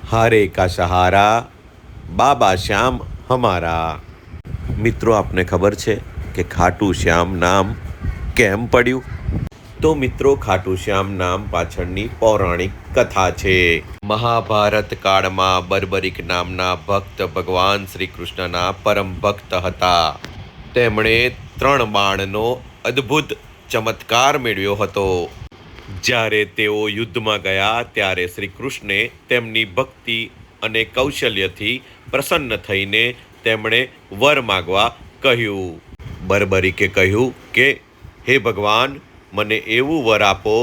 हारे का सहारा बाबा श्याम हमारा। મિત્રો આપને ખબર છે કે ખાટુ શ્યામ નામ કેમ પડ્યું? તો મિત્રો ખાટુ શ્યામ નામ પાછળની પૌરાણિક કથા છે। મહાભારત કાળમાં બર્બરિક નામના ભક્ત ભગવાન શ્રી કૃષ્ણના પરમ ભક્ત હતા। તેમણે 3 બાણનો અદ્ભુત ચમત્કાર મેળવ્યો હતો। જ્યારે તેઓ યુદ્ધમાં ગયા ત્યારે શ્રી કૃષ્ણે તેમની ભક્તિ અને કૌશલ્યથી પ્રસન્ન થઈને તેમણે વર માગવા કહ્યું। બર્બરિકે કહ્યું કે હે ભગવાન, મને એવું વર આપો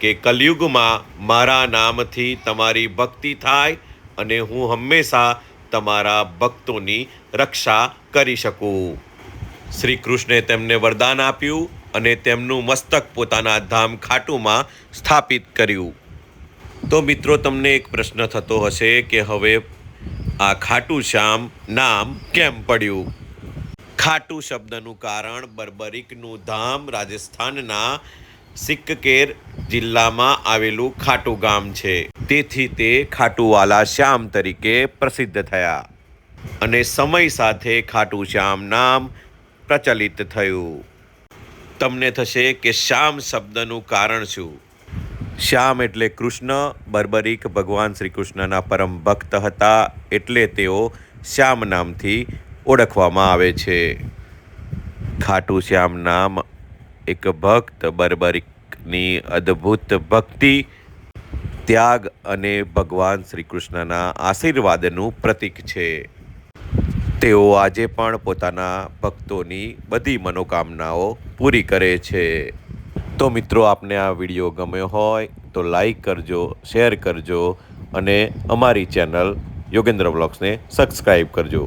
કે કલયુગમાં મારા નામથી તમારી ભક્તિ થાય અને હું હંમેશા તમારા ભક્તોની રક્ષા કરી શકું। શ્રી કૃષ્ણે તેમને વરદાન આપ્યું અને તેમનું મસ્તક પોતાના ધામ ખાટુમાં સ્થાપિત કર્યું। તો મિત્રો તમને એક પ્રશ્ન થતો હશે કે હવે આ ખાટુ શ્યામ નામ કેમ પડ્યું? ખાટુ શબ્દનું કારણ બર્બરિકનું ધામ રાજસ્થાનના સિક્કર જિલ્લામાં આવેલું ખાટુ ગામ છે, તેથી તે ખાટુવાલા શ્યામ તરીકે પ્રસિદ્ધ થયા અને સમય સાથે ખાટુ શ્યામ નામ પ્રચલિત થયું। તમને થશે કે શ્યામ શબ્દનું કારણ શું? શ્યામ એટલે કૃષ્ણ। બર્બરિક ભગવાન શ્રી કૃષ્ણના પરમ ભક્ત હતા, એટલે તેઓ શ્યામ નામથી ઓળખવામાં આવે છે। ખાટુ શ્યામ નામ એક ભક્ત બર્બરિકની અદ્ભુત ભક્તિ, ત્યાગ અને ભગવાન શ્રી કૃષ્ણના આશીર્વાદનું પ્રતીક છે। તેઓ આજે પણ પોતાના ભક્તોની બધી મનોકામનાઓ પૂરી કરે છે। તો મિત્રો આપને આ વિડીયો ગમ્યો હોય તો લાઈક કરજો, શેર કરજો અને અમારી ચેનલ યોગેન્દ્ર વ્લોગ્સને સબસ્ક્રાઈબ કરજો।